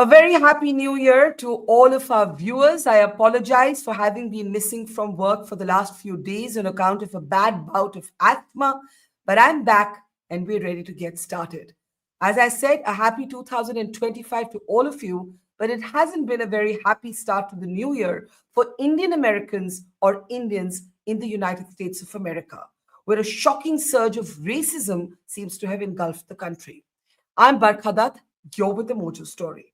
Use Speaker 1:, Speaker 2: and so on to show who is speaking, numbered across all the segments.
Speaker 1: A very happy new year to all of our viewers. I apologize for having been missing from work for the last few days on account of a bad bout of asthma, but I'm back and we're ready to get started. As I said, a happy 2025 to all of you, but it hasn't been a very happy start to the new year for Indian Americans or Indians in the United States of America, where a shocking surge of racism seems to have engulfed the country. I'm Barkha, you're with the Mojo story.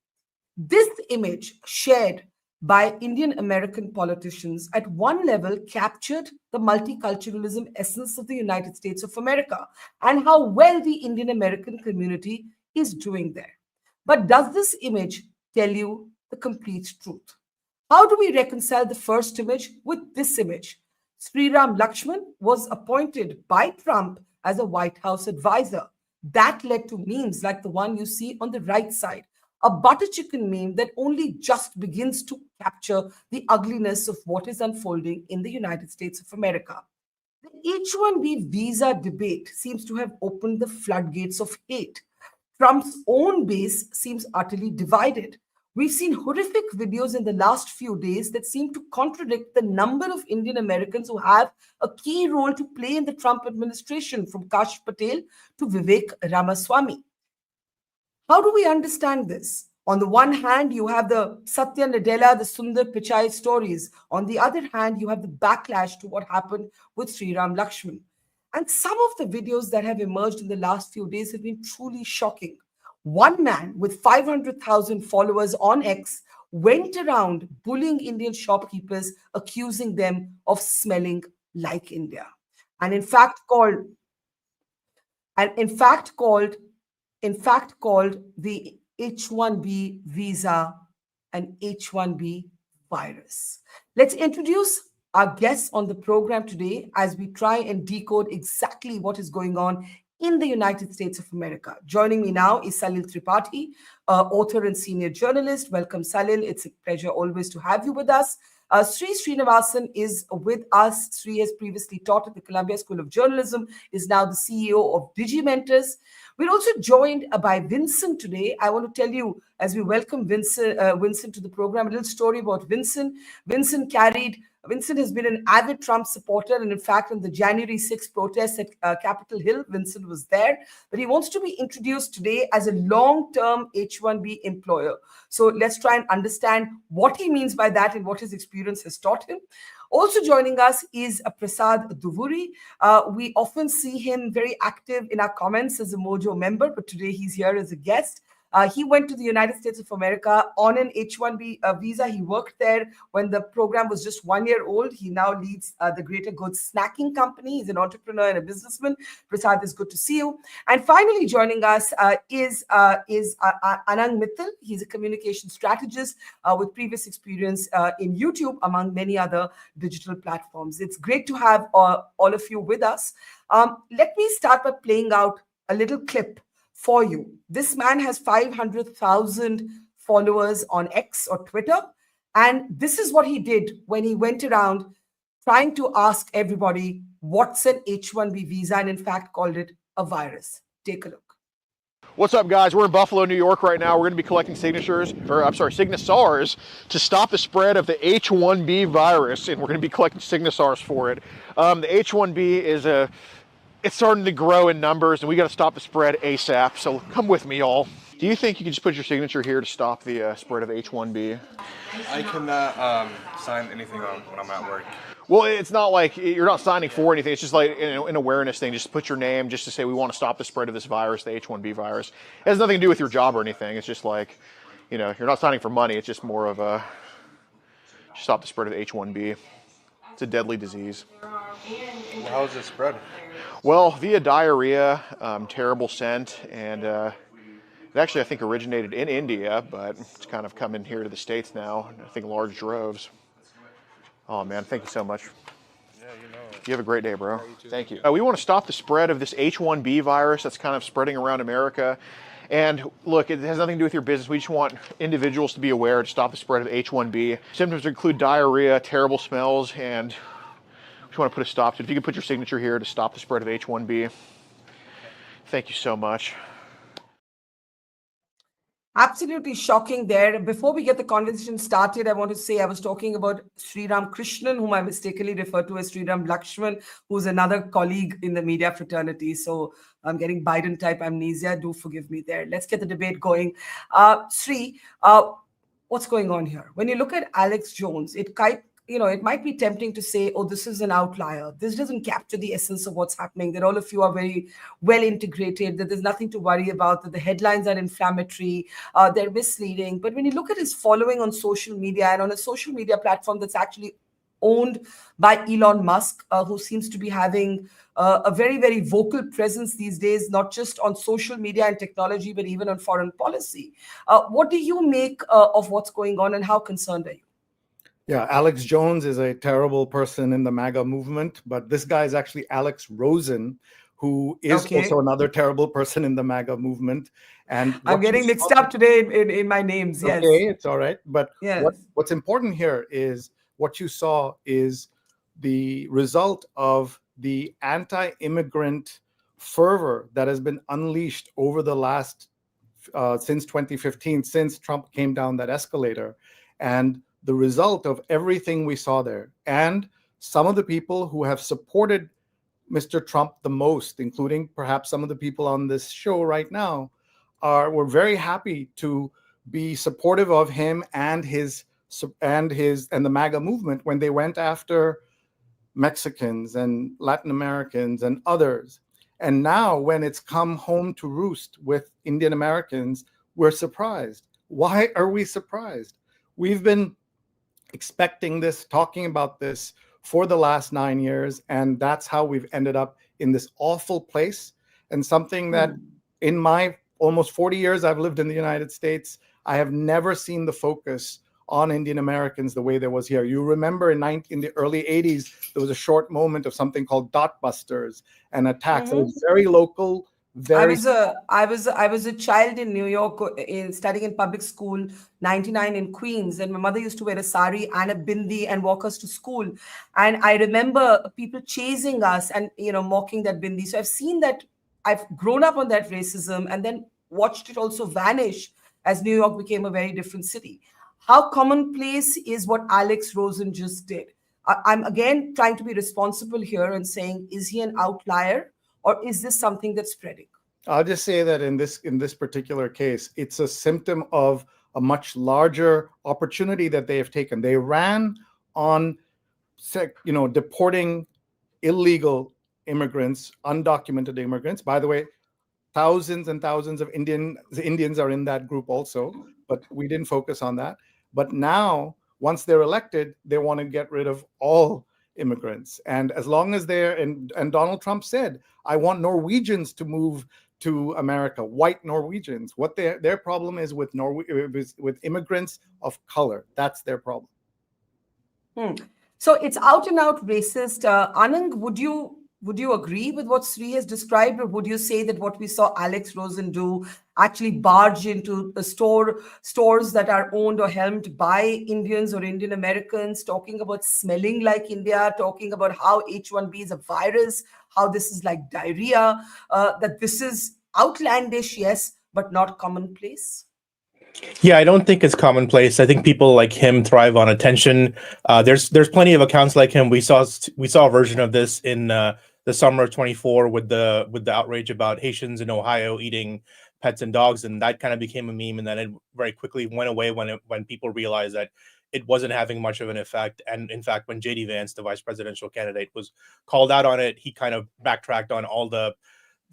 Speaker 1: This image, shared by Indian American politicians, at one level captured the multiculturalism essence of the United States of America and how well the Indian American community is doing there. But does this image tell you the complete truth? How do we reconcile the first image with this image? Sriram Lakshman was appointed by Trump as a White House advisor. That led to memes like the one you see on the right side, a butter chicken meme that only just begins to capture the ugliness of what is unfolding in the United States of America. The H-1B visa debate seems to have opened the floodgates of hate. Trump's own base seems utterly divided. We've seen horrific videos in the last few days that seem to contradict the number of Indian Americans who have a key role to play in the Trump administration, from Kash Patel to Vivek Ramaswamy. How do we understand this? On the one hand, you have the Satya Nadella, the Sundar Pichai stories. On the other hand, you have the backlash to what happened with Sriram Lakshman. And some of the videos that have emerged in the last few days have been truly shocking. One man with 500,000 followers on X went around bullying Indian shopkeepers, accusing them of smelling like India. And in fact called the H-1B visa an H-1B virus. Let's introduce our guests on the program today as we try and decode exactly what is going on in the United States of America. Joining me now is Salil Tripathi, author and senior journalist. Welcome, Salil. It's a pleasure always to have you with us. Sri Srinivasan is with us. Sri has previously taught at the Columbia School of Journalism, is now the CEO of DigiMentors. We're also joined by Vincent today. I want to tell you, as we welcome Vincent to the program, a little story about Vincent. Vincent has been an avid Trump supporter, and in fact, in the January 6th protests at Capitol Hill, Vincent was there. But he wants to be introduced today as a long-term H-1B employer. So let's try and understand what he means by that and what his experience has taught him. Also joining us is Prasad Duvuri. We often see him very active in our comments as a Mojo member, but today he's here as a guest. He went to the United States of America on an H-1B visa. He worked there when the program was just 1 year old. He now leads the Greater Good Snacking Company. He's an entrepreneur and a businessman. Prasad, it's good to see you. And finally joining us is Anang Mittal. He's a communication strategist with previous experience in YouTube, among many other digital platforms. It's great to have all of you with us. Let me start by playing out a little clip for you. This man has 500,000 followers on X or Twitter. And this is what he did when he went around trying to ask everybody what's an H-1B visa, and in fact called it a virus. Take a look.
Speaker 2: What's up, guys? We're in Buffalo, New York right now. We're going to be collecting signatures to stop the spread of the H-1B virus, and we're going to be collecting signatures for it. The H-1B is it's starting to grow in numbers, and we got to stop the spread ASAP. So come with me, y'all. Do you think you can just put your signature here to stop the spread of H-1B?
Speaker 3: I cannot sign anything when I'm at work.
Speaker 2: Well, it's not like you're not signing for anything. It's just like an awareness thing. Just put your name just to say we want to stop the spread of this virus, the H-1B virus. It has nothing to do with your job or anything. It's just like, you're not signing for money. It's just more of a stop the spread of H-1B. It's a deadly disease.
Speaker 3: Well, how is it spread?
Speaker 2: Well, via diarrhea, terrible scent, and it actually, I think, originated in India, but it's kind of coming here to the States now, I think large droves. Oh, man, thank you so much.
Speaker 3: Yeah,
Speaker 2: You have a great day, bro.
Speaker 3: Yeah, you too.
Speaker 2: Thank you. We want to stop the spread of this H-1B virus that's kind of spreading around America. And look, it has nothing to do with your business. We just want individuals to be aware to stop the spread of H-1B. Symptoms include diarrhea, terrible smells, and we just want to put a stop to it. If you could put your signature here to stop the spread of H-1B. Thank you so much.
Speaker 1: Absolutely shocking there. Before we get the conversation started, I want to say I was talking about Sriram Krishnan, whom I mistakenly referred to as Sriram Lakshman, who's another colleague in the media fraternity. So I'm getting Biden type amnesia. Do forgive me there. Let's get the debate going. Sri, what's going on here? When you look at Alex Jones, it might be tempting to say, oh, this is an outlier. This doesn't capture the essence of what's happening, that all of you are very well integrated, that there's nothing to worry about, that the headlines are inflammatory, they're misleading. But when you look at his following on social media and on a social media platform that's actually owned by Elon Musk, who seems to be having a very, very vocal presence these days, not just on social media and technology, but even on foreign policy. What do you make of what's going on, and how concerned are you?
Speaker 4: Yeah, Alex Jones is a terrible person in the MAGA movement, but this guy is actually Alex Rosen, who is also another terrible person in the MAGA movement. And
Speaker 1: I'm getting mixed up today in my names. Yes.
Speaker 4: Okay, it's all right. But
Speaker 1: yes.
Speaker 4: what's important here is what you saw is the result of the anti-immigrant fervor that has been unleashed over the last, since 2015, since Trump came down that escalator. And the result of everything we saw there. And some of the people who have supported Mr. Trump the most, including perhaps some of the people on this show right now, were very happy to be supportive of him and the MAGA movement when they went after Mexicans and Latin Americans and others. And now when it's come home to roost with Indian Americans, we're surprised. Why are we surprised? We've been expecting this, talking about this for the last 9 years, and that's how we've ended up in this awful place. And something that in my almost 40 years I've lived in the United States, I have never seen the focus on Indian Americans the way there was here. You remember in the early 80s, there was a short moment of something called dot busters and attacks. It was very local.
Speaker 1: I was a child in New York studying in public school, 99 in Queens, and my mother used to wear a sari and a bindi and walk us to school. And I remember people chasing us and mocking that bindi. So I've seen that. I've grown up on that racism and then watched it also vanish as New York became a very different city. How commonplace is what Alex Rosen just did? I'm again trying to be responsible here and saying, is he an outlier? Or is this something that's spreading?
Speaker 4: I'll just say that in this particular case, it's a symptom of a much larger opportunity that they have taken. They ran on, deporting illegal immigrants, undocumented immigrants. By the way, thousands and thousands of Indians are in that group also, but we didn't focus on that. But now, once they're elected, they want to get rid of all immigrants. And as long as and Donald Trump said, I want Norwegians to move to America, white Norwegians. What their problem is with immigrants of color. That's their problem.
Speaker 1: So it's out and out racist. Anand, would you agree with what Sri has described, or would you say that what we saw Alex Rosen do actually barge into the stores that are owned or helmed by Indians or Indian Americans, talking about smelling like India, talking about how H1B is a virus, how this is like diarrhea, that this is outlandish, yes, but not commonplace?
Speaker 5: Yeah, I don't think it's commonplace. I think people like him thrive on attention. There's plenty of accounts like him. We saw a version of this in the summer of 24 with the outrage about Haitians in Ohio eating pets and dogs, and that kind of became a meme, and then it very quickly went away when people realized that it wasn't having much of an effect. And in fact, when JD Vance, the vice presidential candidate, was called out on it, he kind of backtracked on all the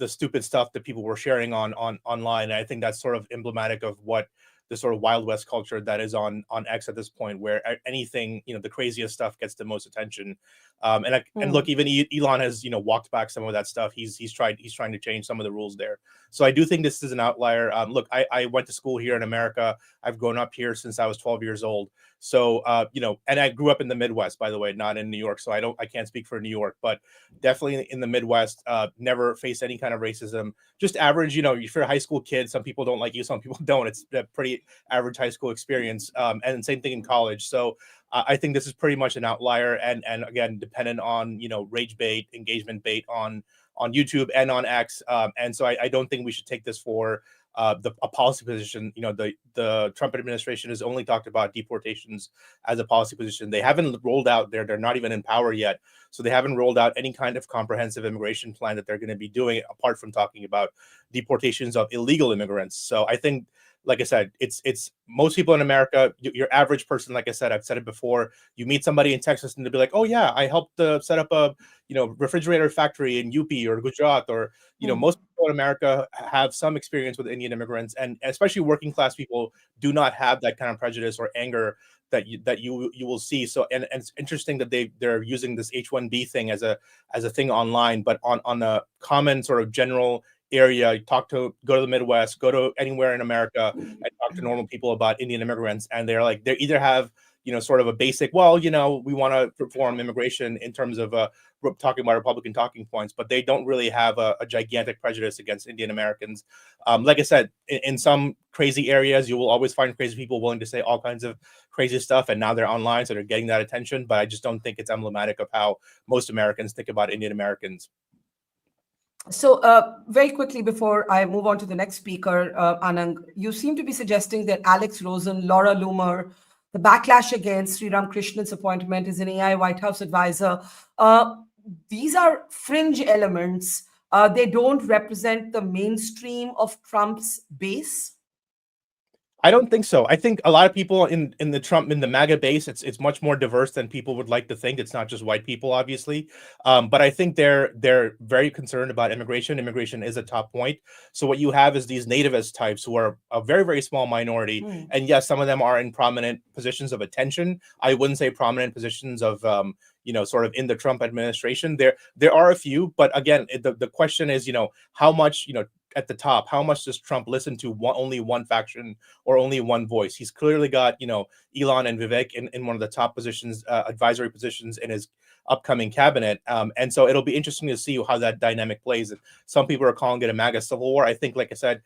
Speaker 5: stupid stuff that people were sharing online. And I think that's sort of emblematic of what the sort of Wild West culture that is on X at this point, where anything, the craziest stuff gets the most attention. And look, even Elon has, walked back some of that stuff. He's trying to change some of the rules there. So I do think this is an outlier. Look, I went to school here in America. I've grown up here since I was 12 years old. So, and I grew up in the Midwest, by the way, not in New York. So I can't speak for New York, but definitely in the Midwest, never faced any kind of racism. Just average, if you're a high school kid, some people don't like you, some people don't. It's a pretty average high school experience. And same thing in college. So I think this is pretty much an outlier. And again, dependent on, rage bait, engagement bait on YouTube and on X. And so I don't think we should take this for a policy position. The Trump administration has only talked about deportations as a policy position. They haven't rolled out they're not even in power yet, so they haven't rolled out any kind of comprehensive immigration plan that they're going to be doing apart from talking about deportations of illegal immigrants. So I think, like I said, it's most people in America, your average person, like I said, I've said it before, you meet somebody in Texas and they'll be like, oh yeah, I helped set up a refrigerator factory in UP or Gujarat, or most people in America have some experience with Indian immigrants, and especially working class people do not have that kind of prejudice or anger that you will see. So and it's interesting that they're using this H-1B thing as a thing online, but on a common sort of general area, go to the Midwest, go to anywhere in America and talk to normal people about Indian immigrants, and they either have sort of a basic, well, we want to reform immigration in terms of talking about Republican talking points, but they don't really have a gigantic prejudice against Indian Americans. Like I said, in some crazy areas, you will always find crazy people willing to say all kinds of crazy stuff, and now they're online, so they're getting that attention, but I just don't think it's emblematic of how most Americans think about Indian Americans.
Speaker 1: So very quickly before I move on to the next speaker, Anand, you seem to be suggesting that Alex Rosen, Laura Loomer, the backlash against Sriram Krishnan's appointment as an AI White House advisor, these are fringe elements. They don't represent the mainstream of Trump's base.
Speaker 5: I don't think so. I think a lot of people in the MAGA base, it's much more diverse than people would like to think. It's not just white people, obviously, but I think they're very concerned about immigration. Immigration is a top point. So what you have is these nativist types who are a very, very small minority, and yes, some of them are in prominent positions of attention. I wouldn't say prominent positions of sort of in the Trump administration. There are a few, but again, the question is, how much, at the top, how much does Trump listen to only one faction or only one voice? He's clearly got, Elon and Vivek in one of the top positions, advisory positions in his upcoming cabinet. And so it'll be interesting to see how that dynamic plays. Some people are calling it a MAGA civil war. I think, like I said,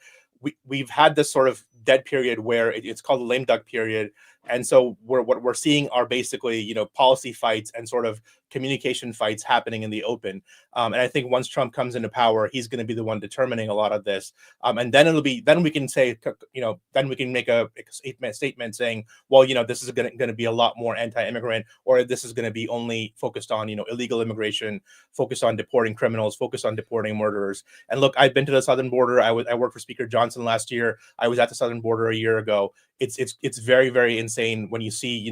Speaker 5: we've had this sort of dead period where it's called the lame duck period. And so what we're seeing are basically, policy fights and sort of communication fights happening in the open. And I think once Trump comes into power, he's going to be the one determining a lot of this. And then we can say, then we can make a statement saying, well, this is going to be a lot more anti-immigrant, or this is going to be only focused on, illegal immigration, focused on deporting criminals, focused on deporting murderers. And look, I've been to the southern border. I worked for Speaker Johnson last year. I was at the southern border a year ago. It's very, very insane when you see,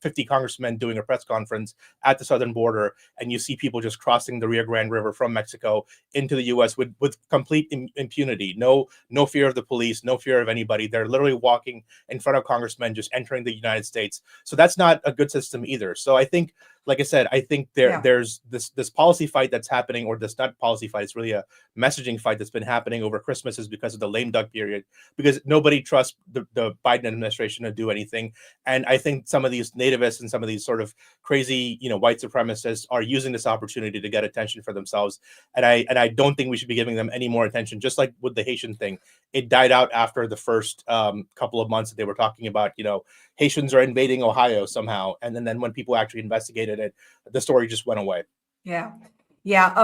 Speaker 5: 50 congressmen doing a press conference at the southern border, and you see people just crossing the Rio Grande River from Mexico into the U.S. with complete impunity, no fear of the police, no fear of anybody. They're literally walking in front of congressmen, just entering the United States. So that's not a good system either. So I think, like I said, I think there's this policy fight that's happening, or this not policy fight, it's really a messaging fight that's been happening over Christmas, is because of the lame duck period, because nobody trusts the Biden administration to do anything. And I think some of these nativists and some of these sort of crazy, white supremacists are using this opportunity to get attention for themselves. And I don't think we should be giving them any more attention. Just like with the Haitian thing, it died out after the first couple of months that they were talking about, Haitians are invading Ohio somehow. And then when people actually investigated it, the story just went away.
Speaker 1: Yeah.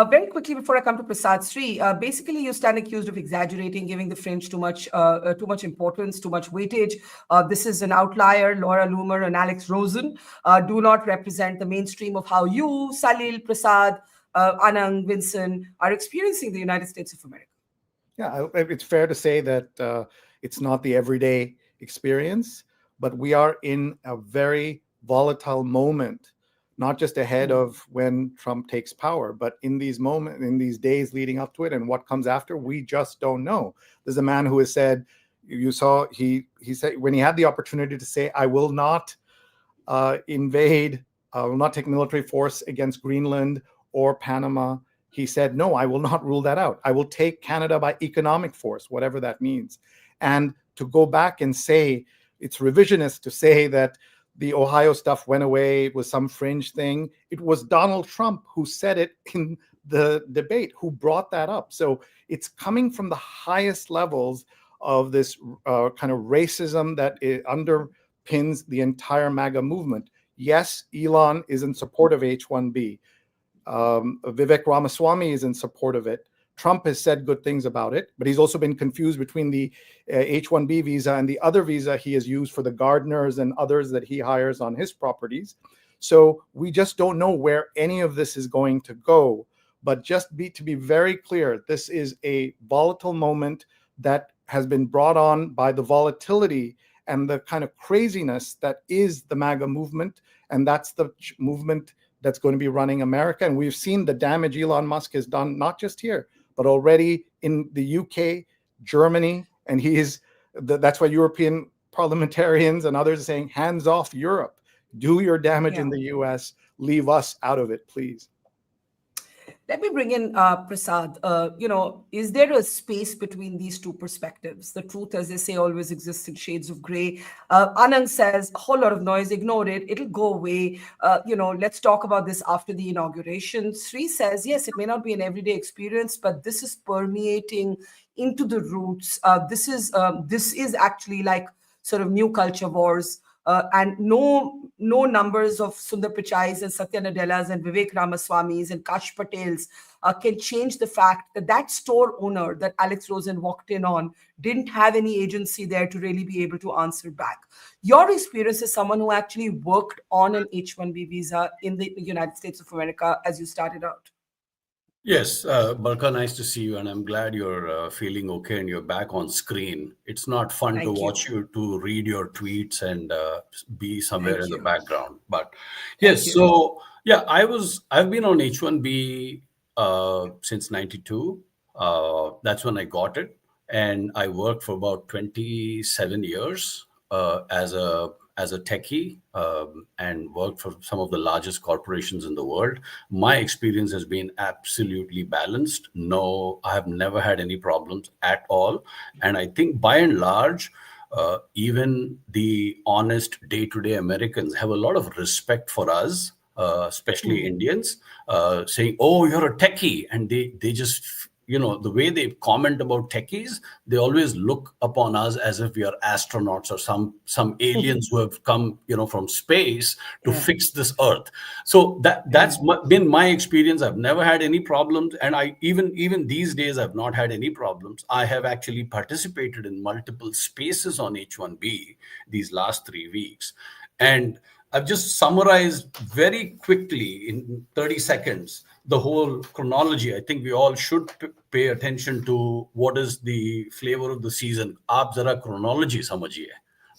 Speaker 1: Very quickly before I come to Prasad, Sri, basically you stand accused of exaggerating, giving the fringe too much importance, too much weightage. This is an outlier. Laura Loomer and Alex Rosen do not represent the mainstream of how you, Salil, Prasad, Anand, Vincent are experiencing the United States of America.
Speaker 4: Yeah, it's fair to say that it's not the everyday experience, but we are in a very volatile moment, not just ahead of when Trump takes power, but in these days leading up to it, and what comes after, we just don't know. There's a man who has said, you saw, he said when he had the opportunity to say, I will not invade, I will not take military force against Greenland or Panama. He said, no, I will not rule that out. I will take Canada by economic force, whatever that means. And to go back and say, it's revisionist to say that the Ohio stuff went away, it was some fringe thing. It was Donald Trump who said it in the debate, who brought that up. So it's coming from the highest levels of this kind of racism that underpins the entire MAGA movement. Yes, Elon is in support of H-1B. Vivek Ramaswamy is in support of it. Trump has said good things about it, but he's also been confused between the H-1B visa and the other visa he has used for the gardeners and others that he hires on his properties. So we just don't know where any of this is going to go. But to be very clear, this is a volatile moment that has been brought on by the volatility and the kind of craziness that is the MAGA movement. And that's the movement that's going to be running America. And we've seen the damage Elon Musk has done, not just here, but already in the UK, Germany. And that's why European parliamentarians and others are saying, hands off Europe. Do your damage in the US. Leave us out of it, please.
Speaker 1: Let me bring in Prasad. Is there a space between these two perspectives? The truth, as they say, always exists in shades of gray. Anand says, a whole lot of noise, ignore it. It'll go away. Let's talk about this after the inauguration. Sri says, yes, it may not be an everyday experience, but this is permeating into the roots. This is actually like sort of new culture wars. And no numbers of Sundar Pichais and Satya Nadellas and Vivek Ramaswamys and Kash Patels can change the fact that store owner that Alex Rosen walked in on didn't have any agency there to really be able to answer back. Your experience as someone who actually worked on an H-1B visa in the United States of America as you started out.
Speaker 6: Yes, Barkha, nice to see you, and I'm glad you're feeling okay and you're back on screen. It's not fun to watch you to read your tweets and be somewhere in the background. But yes, so yeah, I've been on H-1B since '92. That's when I got it, and I worked for about 27 years as a techie and worked for some of the largest corporations in the world. My experience has been absolutely balanced. No, I have never had any problems at all. And I think by and large, even the honest day-to-day Americans have a lot of respect for us, especially Indians, saying, oh, you're a techie. And they just, the way they comment about techies, they always look upon us as if we are astronauts or some aliens who have come, from space to fix this earth. So that's been my experience. I've never had any problems. And I even these days, I've not had any problems. I have actually participated in multiple spaces on H-1B these last 3 weeks. And I've just summarized very quickly in 30 seconds the whole chronology. I think we all should pay attention to what is the flavor of the season. Aap zara chronology samajhiye,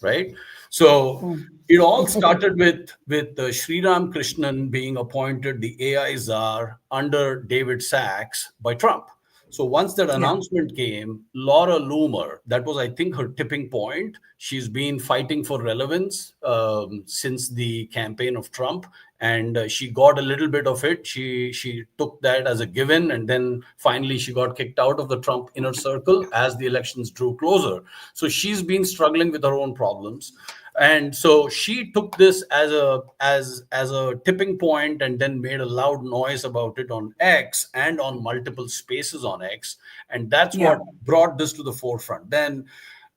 Speaker 6: right? So it all started with Sriram Krishnan being appointed the AI czar under David Sachs by Trump. So once that announcement came, Laura Loomer, that was, I think, her tipping point. She's been fighting for relevance since the campaign of Trump, and she got a little bit of it. She took that as a given, and then finally she got kicked out of the Trump inner circle as the elections drew closer. So she's been struggling with her own problems. And so she took this as a tipping point and then made a loud noise about it on X and on multiple spaces on X. And that's what brought this to the forefront. Then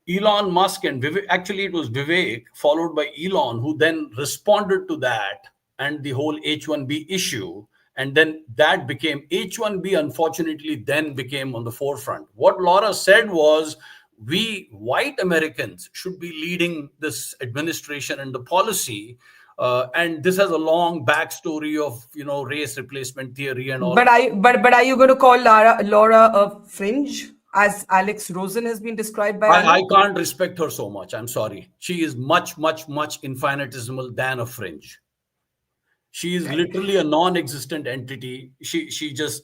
Speaker 6: Elon Musk and Vivek, actually it was Vivek followed by Elon, who then responded to that and the whole H-1B issue. And then that became H-1B, unfortunately, then became on the forefront. What Laura said was, we white Americans should be leading this administration and the policy. And this has a long backstory of, race replacement theory and all.
Speaker 1: But are you going to call Laura a fringe, as Alex Rosen has been described by?
Speaker 6: I can't respect her so much. I'm sorry. She is much, much, much infinitesimal than a fringe. She is literally a non-existent entity. She just,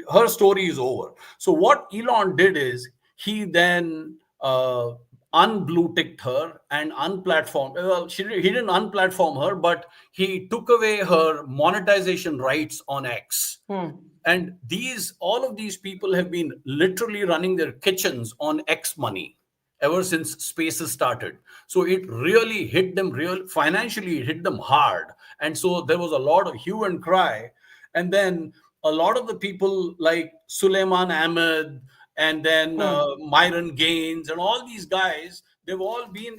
Speaker 6: her story is over. So what Elon did is, he then unblue-ticked her and unplatformed. Well, he didn't unplatform her, but he took away her monetization rights on X. And all of these people have been literally running their kitchens on X money ever since Spaces started. So it really hit them financially, it hit them hard. And so there was a lot of hue and cry. And then a lot of the people like Suleiman Ahmed, and then Myron Gaines and all these guys, they've all been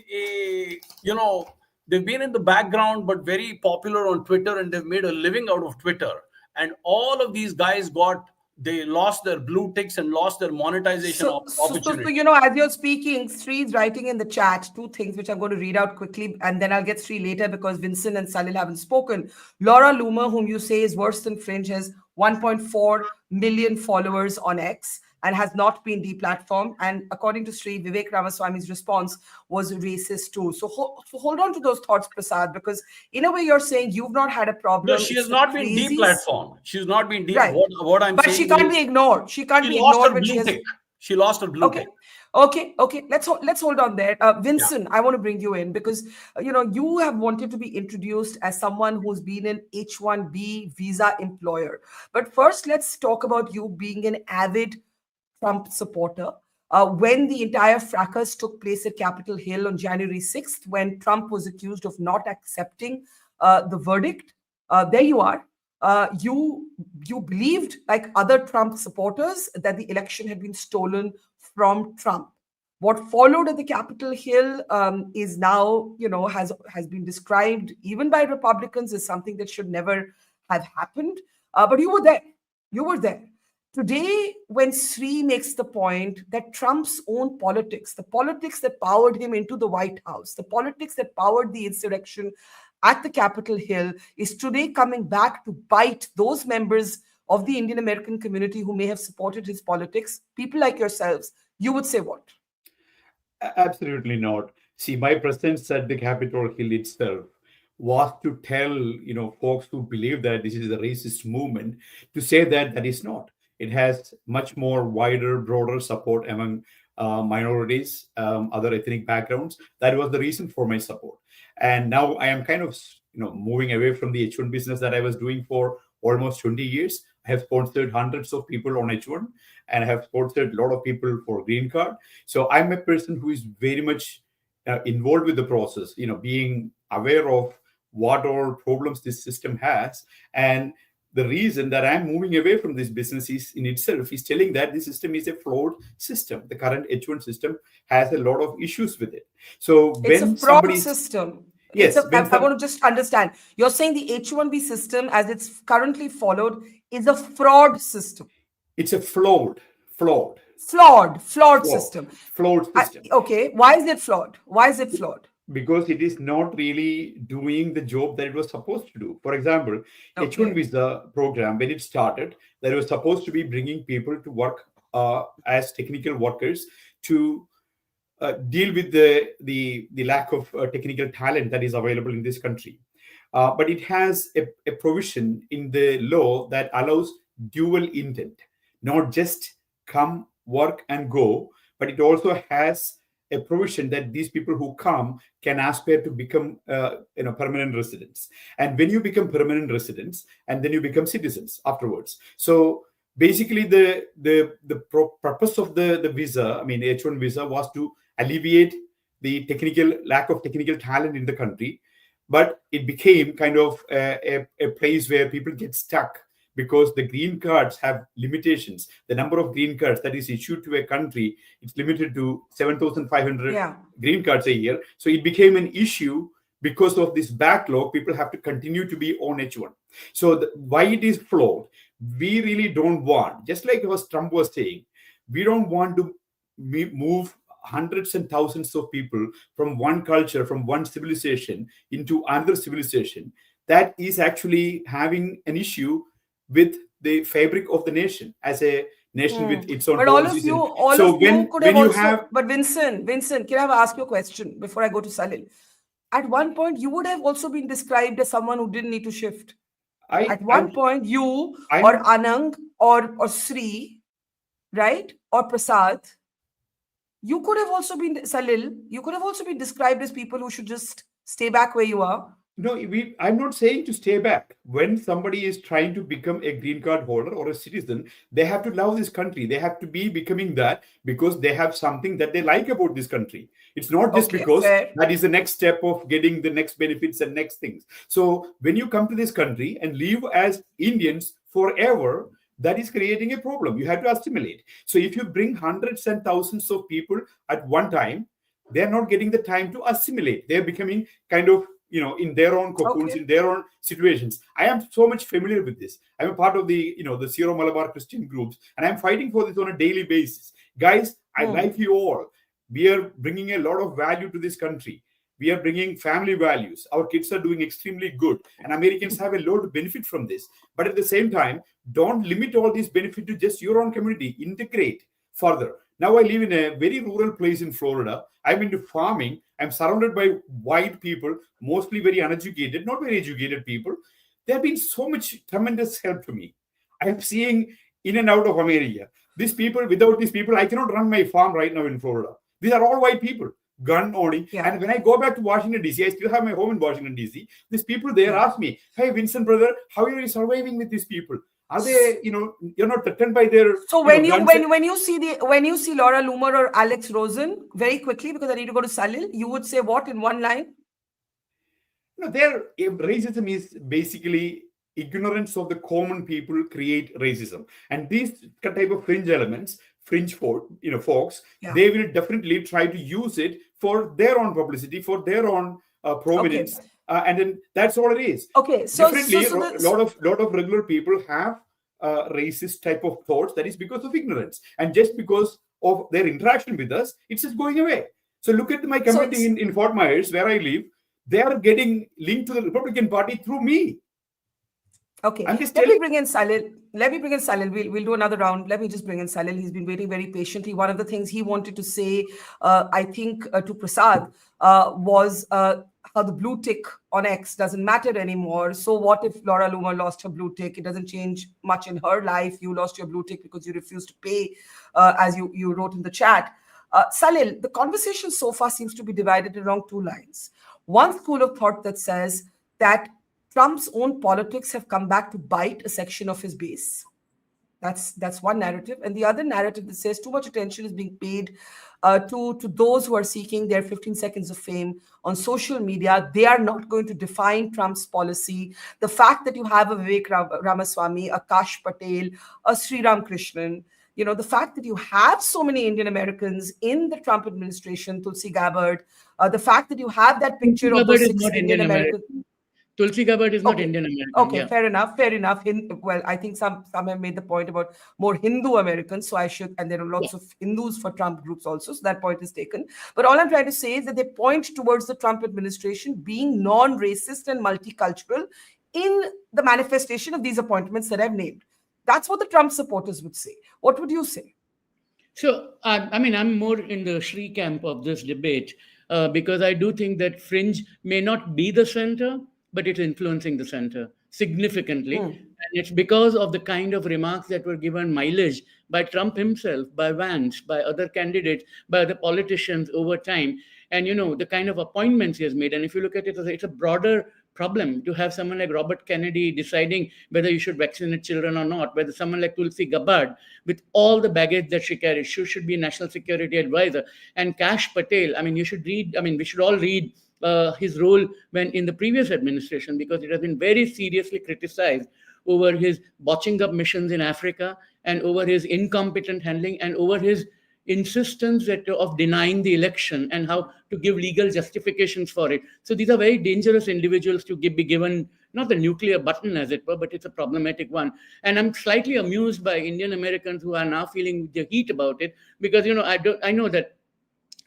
Speaker 6: they've been in the background, but very popular on Twitter, and they've made a living out of Twitter. And all of these guys got they lost their blue ticks and lost their monetization opportunity.
Speaker 1: As you're speaking, Sri is writing in the chat two things which I'm going to read out quickly, and then I'll get Sri later because Vincent and Salil haven't spoken. Laura Loomer, whom you say is worse than Fringe, has 1.4 million followers on X and has not been deplatformed. And according to Sri, Vivek Ramaswamy's response was racist too. So hold on to those thoughts, Prasad, because in a way you're saying you've not had a problem.
Speaker 6: No, she has not been deplatformed. She's not been
Speaker 1: right.
Speaker 6: What I'm
Speaker 1: but
Speaker 6: saying,
Speaker 1: she can't be ignored. She can't be ignored when she has.
Speaker 6: She lost her blue tick.
Speaker 1: Okay. Let's hold on there. Vincent, I want to bring you in because you have wanted to be introduced as someone who's been an H-1B visa employer. But first, let's talk about you being an avid Trump supporter. When the entire fracas took place at Capitol Hill on January 6th, when Trump was accused of not accepting the verdict, there you are. You believed, like other Trump supporters, that the election had been stolen from Trump. What followed at the Capitol Hill is now, has been described even by Republicans as something that should never have happened. But you were there. You were there. Today, when Sri makes the point that Trump's own politics, the politics that powered him into the White House, the politics that powered the insurrection at the Capitol Hill, is today coming back to bite those members of the Indian American community who may have supported his politics, people like yourselves, you would say what?
Speaker 7: Absolutely not. See, my presence at the Capitol Hill itself was to tell, folks who believe that this is a racist movement, to say that that is not. It has much more wider, broader support among minorities, other ethnic backgrounds. That was the reason for my support. And now I am kind of, moving away from the H1 business that I was doing for almost 20 years. I have sponsored hundreds of people on H1 and I have sponsored a lot of people for green card. So I'm a person who is very much involved with the process, being aware of what all problems this system has. And the reason that I'm moving away from this business is in itself is telling that the system is a flawed system. The current H1 system has a lot of issues with it. So
Speaker 1: it's
Speaker 7: when
Speaker 1: a fraud system.
Speaker 7: Yes,
Speaker 1: I want to just understand. You're saying the H1B system, as it's currently followed, is a fraud system.
Speaker 7: It's a flawed
Speaker 1: system.
Speaker 7: Flawed system.
Speaker 1: Okay. Why is it flawed?
Speaker 7: Because it is not really doing the job that it was supposed to do. For example, H1 visa program, when it started, that it was supposed to be bringing people to work as technical workers to deal with the lack of technical talent that is available in this country. But it has a provision in the law that allows dual intent, not just come, work, and go, but it also has a provision that these people who come can aspire to become permanent residents. And when you become permanent residents, and then you become citizens afterwards. So basically the purpose of the visa, H1 visa, was to alleviate the lack of technical talent in the country. But it became kind of a place where people get stuck because the green cards have limitations. The number of green cards that is issued to a country, it's limited to 7,500 green cards a year. So it became an issue because of this backlog. People have to continue to be on H1. So why it is flawed, we really don't want, just like what Trump was saying, we don't want to move hundreds and thousands of people from one culture, from one civilization into another civilization that is actually having an issue with the fabric of the nation as a nation with its own policies.
Speaker 1: But Vincent, can I ask you a question before I go to Salil? At one point, you would have also been described as someone who didn't need to shift. At one point, you or Anang or Sri, right, or Prasad, you could have also been, Salil, you could have also been described as people who should just stay back where you are.
Speaker 7: No, I'm not saying to stay back. When somebody is trying to become a green card holder or a citizen, they have to love this country. They have to be becoming that because they have something that they like about this country. It's not just because that is the next step of getting the next benefits and next things. So when you come to this country and live as Indians forever, that is creating a problem. You have to assimilate. So if you bring hundreds and thousands of people at one time, they're not getting the time to assimilate. They're becoming kind of in their own cocoons, in their own situations. I am so much familiar with this. I'm a part of the Syro Malabar Christian groups, and I'm fighting for this on a daily basis. Guys, I like you all. We are bringing a lot of value to this country. We are bringing family values. Our kids are doing extremely good, and Americans have a lot to benefit from this. But at the same time, don't limit all these benefit to just your own community. Integrate further. Now I live in a very rural place in Florida. I'm into farming. I'm surrounded by white people, mostly very uneducated, not very educated people. There have been so much tremendous help to me. I am seeing in and out of America. These people, without these people, I cannot run my farm right now in Florida. These are all white people, gun owning. Yeah. And when I go back to Washington, D.C., I still have my home in Washington, D.C. These people there ask me, hey, Vincent, brother, how are you surviving with these people? Are they, you're not threatened by their...
Speaker 1: So when you see Laura Loomer or Alex Rosen, very quickly, because I need to go to Salil, you would say what in one line?
Speaker 7: Their racism is basically ignorance of the common people create racism. And these type of fringe elements, folks, they will definitely try to use it for their own publicity, for their own prominence. Okay. And then that's all it is.
Speaker 1: Okay, so
Speaker 7: definitely a lot of regular people have racist type of thoughts. That is because of ignorance, and just because of their interaction with us, it's just going away. So look at my community in Fort Myers, where I live. They are getting linked to the Republican Party through me.
Speaker 1: Okay, let me bring in Salil. We'll do another round. Let me just bring in Salil. He's been waiting very patiently. One of the things he wanted to say, I think, to Prasad was how the blue tick on X doesn't matter anymore. So what if Laura Loomer lost her blue tick? It doesn't change much in her life. You lost your blue tick because you refused to pay, as you wrote in the chat. Salil, the conversation so far seems to be divided along two lines. One school of thought that says that Trump's own politics have come back to bite a section of his base. That's one narrative. And the other narrative that says too much attention is being paid to those who are seeking their 15 seconds of fame on social media. They are not going to define Trump's policy. The fact that you have a Vivek Ramaswamy, a Kash Patel, a Sriram Krishnan, the fact that you have so many Indian Americans in the Trump administration, Tulsi Gabbard, the fact that you have that picture of the 6 Indian Americans.
Speaker 8: Tulsi Gabbard is not Indian American.
Speaker 1: Okay, yeah. Fair enough. Well, I think some have made the point about more Hindu Americans, so and there are lots of Hindus for Trump groups also, so that point is taken. But all I'm trying to say is that they point towards the Trump administration being non-racist and multicultural in the manifestation of these appointments that I've named. That's what the Trump supporters would say. What would you say?
Speaker 8: So, I'm more in the Shri camp of this debate because I do think that fringe may not be the center, but it's influencing the center significantly. And it's because of the kind of remarks that were given mileage by Trump himself, by Vance, by other candidates, by the politicians over time. And, the kind of appointments he has made. And if you look at it, it's a broader problem to have someone like Robert Kennedy deciding whether you should vaccinate children or not, whether someone like Tulsi Gabbard, with all the baggage that she carries, should be a national security advisor. And Kash Patel, we should all read his role when in the previous administration, because it has been very seriously criticized over his botching up missions in Africa and over his incompetent handling and over his insistence of denying the election and how to give legal justifications for it. So these are very dangerous individuals to be given, not the nuclear button as it were, but it's a problematic one. And I'm slightly amused by Indian Americans who are now feeling the heat about it because, I know that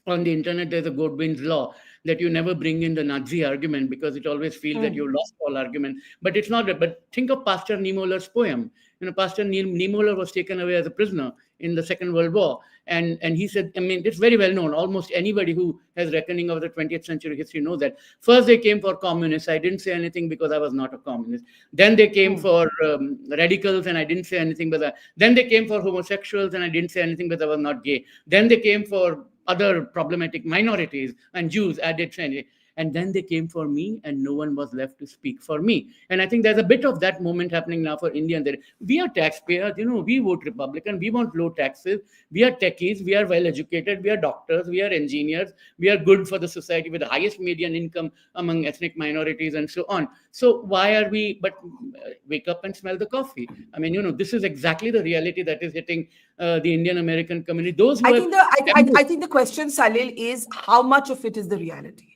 Speaker 8: on the internet there's a Godwin's law that you never bring in the Nazi argument because it always feels that you lost all argument. But it's not. But think of Pastor Niemöller's poem. Pastor Niemöller was taken away as a prisoner in the Second World War. And he said, it's very well known. Almost anybody who has reckoning of the 20th century history knows that. First, they came for communists. I didn't say anything because I was not a communist. Then they came for radicals, and I didn't say anything. Then they came for homosexuals, and I didn't say anything because I was not gay. Then they came for other problematic minorities, and Jews, I did say anything. And then they came for me, and no one was left to speak for me. And I think there's a bit of that moment happening now for India. That we are taxpayers, we vote Republican, we want low taxes, we are techies, we are well-educated, we are doctors, we are engineers, we are good for the society with the highest median income among ethnic minorities and so on. So why are we, but wake up and smell the coffee. This is exactly the reality that is hitting the Indian American community. Those who
Speaker 1: I think the question, Salil, is how much of it is the reality?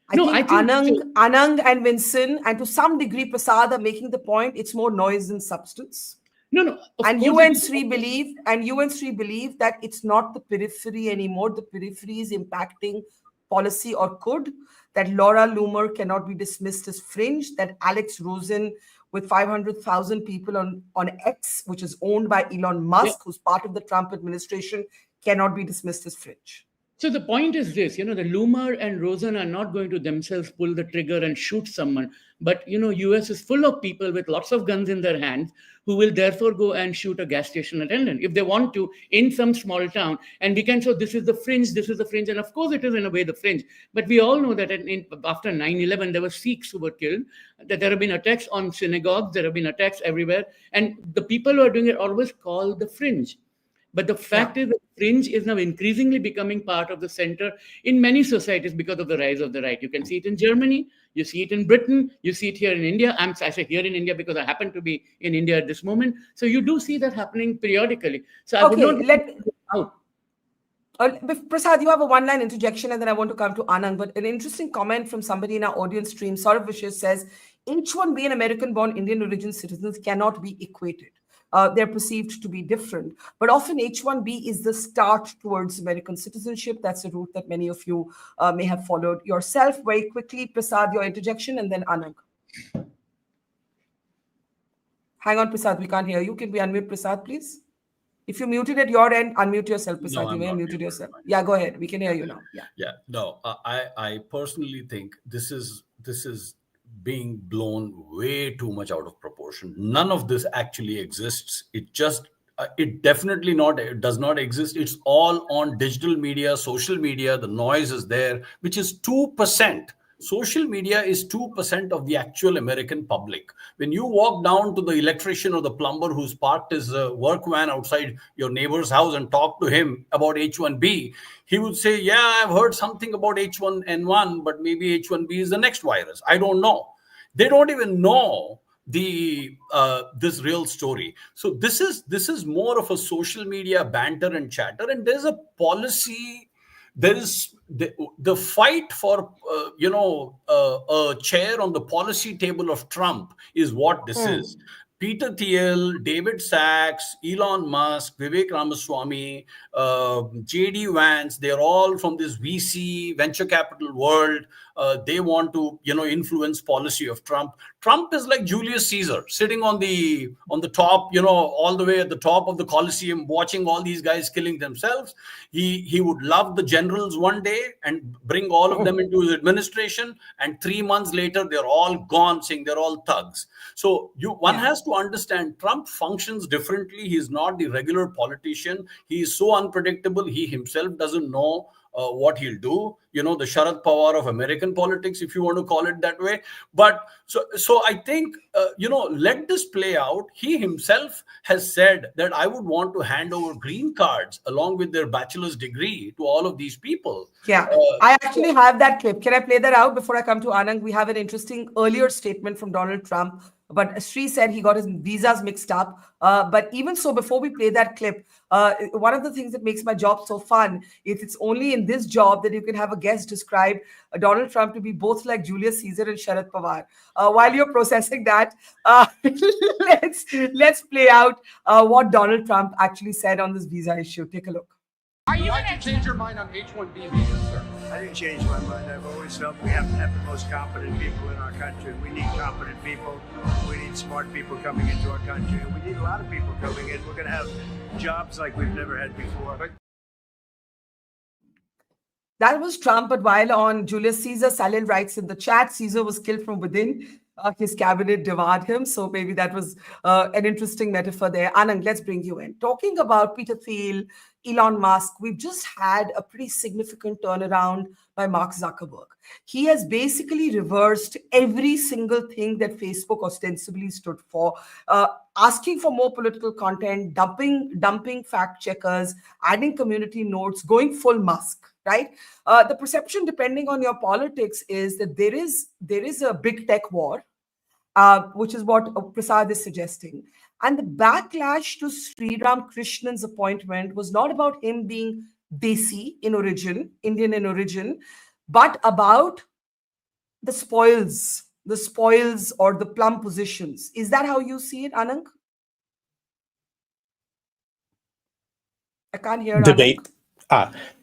Speaker 1: I
Speaker 8: No,
Speaker 1: think,
Speaker 8: I think so.
Speaker 1: Anang and Vincent, and to some degree Prasad are making the point. It's more noise than substance.
Speaker 8: No, of
Speaker 1: And
Speaker 8: course
Speaker 1: you
Speaker 8: it
Speaker 1: and
Speaker 8: is.
Speaker 1: Sri believe, that it's not the periphery anymore. The periphery is impacting policy, or could. That Laura Loomer cannot be dismissed as fringe. That Alex Rosen, with 500,000 people on X, which is owned by Elon
Speaker 8: Yeah.
Speaker 1: Musk, who's part of the Trump administration, cannot be dismissed as fringe.
Speaker 8: So the point is this, the Loomer and Rosen are not going to themselves pull the trigger and shoot someone. But, US is full of people with lots of guns in their hands who will therefore go and shoot a gas station attendant if they want to in some small town. And we can say, this is the fringe, this is the fringe. And of course it is in a way the fringe. But we all know that after 9/11, there were Sikhs who were killed, that there have been attacks on synagogues, there have been attacks everywhere. And the people who are doing it always call the fringe. But the fact is that fringe is now increasingly becoming part of the center in many societies because of the rise of the right. You can see it in Germany, you see it in Britain, you see it here in India. I say here in India because I happen to be in India at this moment. So you do see that happening periodically. So I would not
Speaker 1: Prasad, you have a one-line interjection, and then I want to come to Anand. But an interesting comment from somebody in our audience stream, Saurav Vicious, says, H1B and American-born Indian origin citizens cannot be equated. They're perceived to be different. But often H1B is the start towards American citizenship. That's a route that many of you may have followed yourself. Very quickly, Prasad, your interjection, and then Anand. Hang on, Prasad, we can't hear you. Can we unmute Prasad, please? If you're muted at your end, unmute yourself, Prasad.
Speaker 6: No,
Speaker 1: you may have muted
Speaker 6: muted.
Speaker 1: yourself. Yeah, go ahead. We can hear you now.
Speaker 6: Yeah. No, I personally think this is being blown way too much out of proportion. None of this actually exists. It just it definitely does not exist. It's all on digital media, social media. The noise is there, which is 2%. Social media is 2% of the actual American public. When you walk down to the electrician or the plumber who's parked his work van outside your neighbor's house and talk to him about H1B, he would say, yeah, I've heard something about H1N1, but maybe H1B is the next virus. I don't know. They don't even know this real story. So this is more of a social media banter and chatter, and there's a policy. There is the fight for a chair on the policy table of Trump is what this is. Peter Thiel, David Sachs, Elon Musk, Vivek Ramaswamy, J.D. Vance, they're all from this VC venture capital world. They want to, influence policy of Trump. Trump is like Julius Caesar, sitting on the top, all the way at the top of the Colosseum, watching all these guys killing themselves. He would love the generals one day and bring all of them into his administration, and 3 months later they're all gone, saying they're all thugs. So one has to understand Trump functions differently. He's not the regular politician. He is so unpredictable. He himself doesn't know what he'll do, the Sharad Pawar of American politics, if you want to call it that way. But so I think, let this play out. He himself has said that I would want to hand over green cards along with their bachelor's degree to all of these people.
Speaker 1: Yeah, I actually have that clip. Can I play that out before I come to Anand? We have an interesting earlier statement from Donald Trump. But Sri said he got his visas mixed up. But even so, before we play that clip, one of the things that makes my job so fun is it's only in this job that you can have a guest describe Donald Trump to be both like Julius Caesar and Sharad Pawar. While you're processing that, let's play out what Donald Trump actually said on this visa issue. Take a look.
Speaker 9: Why'd you change your mind on H-1B visas, sir?
Speaker 10: I didn't change my mind. I've always felt we have to have the most competent people in our country. We need competent people. We need smart people coming into our country. And we need a lot of people coming in. We're going to have jobs like we've never had before.
Speaker 1: That was Trump, but while on Julius Caesar, Salil writes in the chat, Caesar was killed from within. His cabinet devoured him. So maybe that was an interesting metaphor there. Anand, let's bring you in. Talking about Peter Thiel, Elon Musk, we've just had a pretty significant turnaround by Mark Zuckerberg. He has basically reversed every single thing that Facebook ostensibly stood for, asking for more political content, dumping fact checkers, adding community notes, going full Musk. Right? The perception, depending on your politics, is that there is a big tech war, which is what Prasad is suggesting. And the backlash to Sriram Krishnan's appointment was not about him being Desi in origin, Indian in origin, but about the spoils or the plum positions. Is that how you see it, Anang? I can't hear Anang.
Speaker 5: Debate.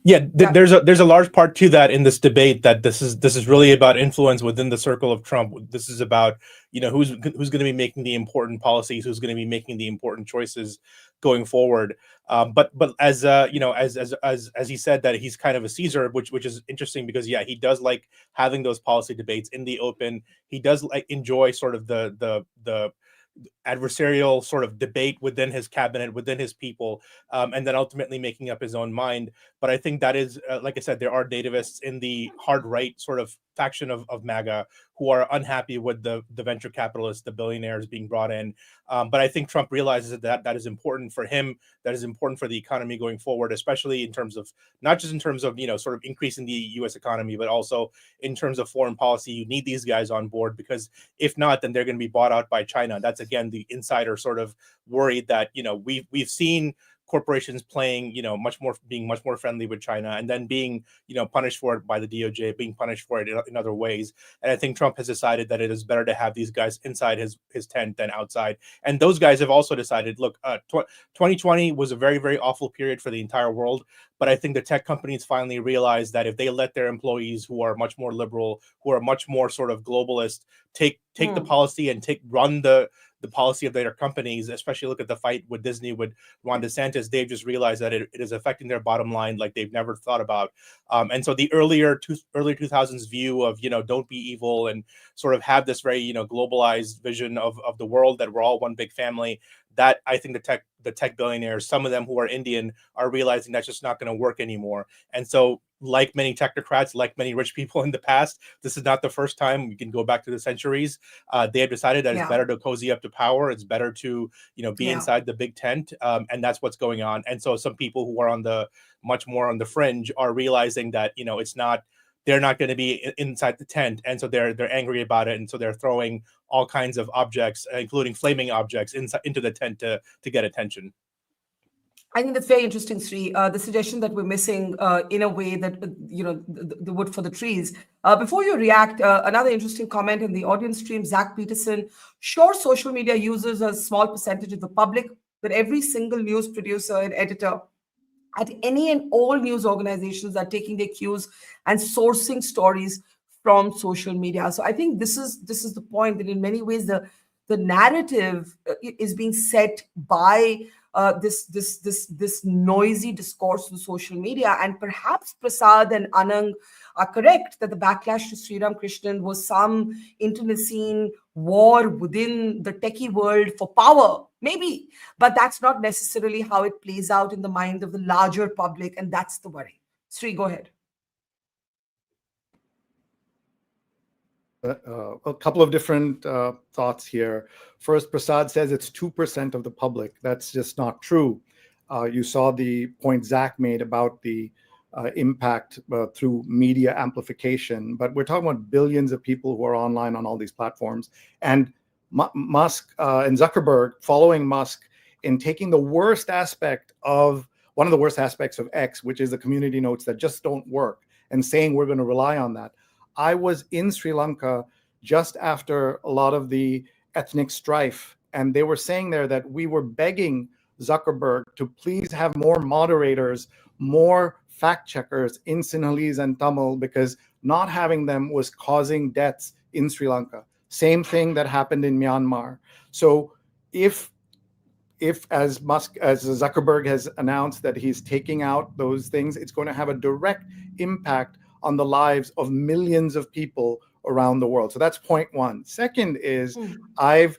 Speaker 5: There's a large part to that in this debate, that this is really about influence within the circle of Trump. This is about, who's going to be making the important policies, who's going to be making the important choices going forward. But as as he said, that he's kind of a Caesar, which is interesting, because he does like having those policy debates in the open. He does like enjoy sort of the adversarial sort of debate within his cabinet, within his people, and then ultimately making up his own mind. But I think that is, like I said, there are nativists in the hard right sort of faction of MAGA who are unhappy with the venture capitalists, the billionaires being brought in. But I think Trump realizes that is important for him, that is important for the economy going forward, especially in terms of, not just in terms of, sort of increasing the US economy, but also in terms of foreign policy. You need these guys on board, because if not, then they're going to be bought out by China. That's, again, the insider sort of worried that, we've seen corporations playing, being much more friendly with China, and then being, punished for it by the DOJ, being punished for it in other ways. And I think Trump has decided that it is better to have these guys inside his tent than outside. And those guys have also decided, look, 2020 was a very, very awful period for the entire world. But I think the tech companies finally realized that if they let their employees, who are much more liberal, who are much more sort of globalist, take the policy and run the policy of their companies, especially look at the fight with Disney, with Ron DeSantis, they've just realized that it is affecting their bottom line like they've never thought about. And so the early 2000s view of, don't be evil, and sort of have this very, globalized vision of the world, that we're all one big family, that I think the tech billionaires, some of them who are Indian, are realizing that's just not going to work anymore. And so, like many technocrats, like many rich people in the past, this is not the first time. We can go back to the centuries. They have decided that it's better to cozy up to power. It's better to, be inside the big tent. And that's what's going on. And so some people who are much more on the fringe are realizing that, they're not going to be inside the tent. And so they're angry about it. And so they're throwing all kinds of objects, including flaming objects, into the tent to get attention.
Speaker 1: I think that's very interesting, Sri. The suggestion that we're missing, in a way, that the wood for the trees. Before you react, another interesting comment in the audience stream. Zach Peterson: sure, social media users are a small percentage of the public, but every single news producer and editor at any and all news organizations are taking their cues and sourcing stories from social media. So I think this is the point, that in many ways the narrative is being set by this noisy discourse on social media. And perhaps Prasad and Anang are correct that the backlash to Sriram Krishnan was some internecine war within the techie world for power, maybe, but that's not necessarily how it plays out in the mind of the larger public, and that's the worry. Sri, go ahead.
Speaker 4: A couple of different thoughts here. First, Prasad says it's 2% of the public. That's just not true. You saw the point Zach made about the impact through media amplification, but we're talking about billions of people who are online on all these platforms. And Musk and Zuckerberg following Musk in taking one of the worst aspects of X, which is the community notes that just don't work, and saying we're going to rely on that. I was in Sri Lanka just after a lot of the ethnic strife, and they were saying there that we were begging Zuckerberg to please have more moderators, more fact checkers in Sinhalese and Tamil, because not having them was causing deaths in Sri Lanka. Same thing that happened in Myanmar. So if as Zuckerberg has announced that he's taking out those things, it's going to have a direct impact on the lives of millions of people around the world. So that's point one. Second is I've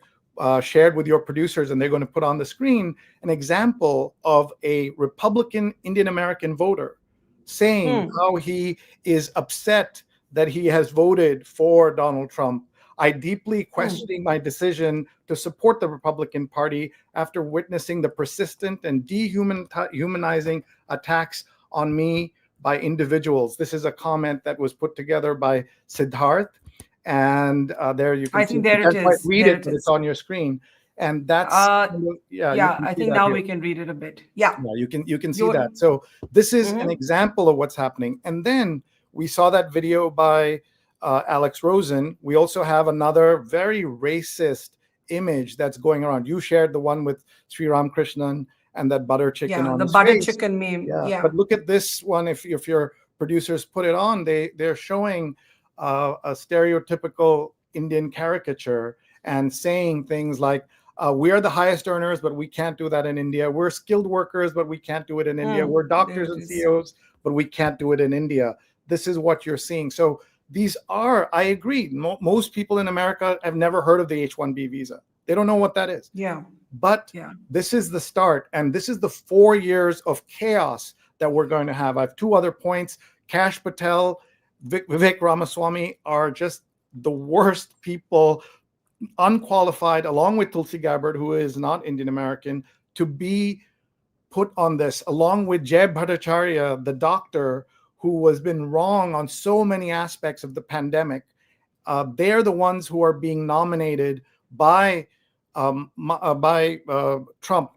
Speaker 4: shared with your producers, and they're going to put on the screen an example of a Republican Indian American voter saying how he is upset that he has voted for Donald Trump. I deeply questioning my decision to support the Republican Party after witnessing the persistent and dehumanizing attacks on me by individuals. This is a comment that was put together by Siddharth, and there you can
Speaker 1: I
Speaker 4: see.
Speaker 1: think there it is.
Speaker 4: Read it, but it's on your screen, and that's
Speaker 1: I think now we can read it a bit. Yeah,
Speaker 4: you can see that. So this is an example of what's happening. And then we saw that video by Alex Rosen, we also have another very racist image that's going around. You shared the one with Sriram Krishnan and that butter chicken on
Speaker 1: the
Speaker 4: his
Speaker 1: butter
Speaker 4: face.
Speaker 1: chicken meme. Yeah.
Speaker 4: But look at this one. If your producers put it on, they're showing a stereotypical Indian caricature and saying things like, we are the highest earners, but we can't do that in India. We're skilled workers, but we can't do it in India. We're doctors and CEOs, but we can't do it in India. This is what you're seeing. So these are, I agree, most people in America have never heard of the H-1B visa. They don't know what that is.
Speaker 1: Yeah.
Speaker 4: But this is the start, and this is the 4 years of chaos that we're going to have. I have two other points. Kash, Patel, Vivek Ramaswamy are just the worst people, unqualified, along with Tulsi Gabbard, who is not Indian American, to be put on this, along with Jay Bhattacharya, the doctor who has been wrong on so many aspects of the pandemic. They're the ones who are being nominated by Trump,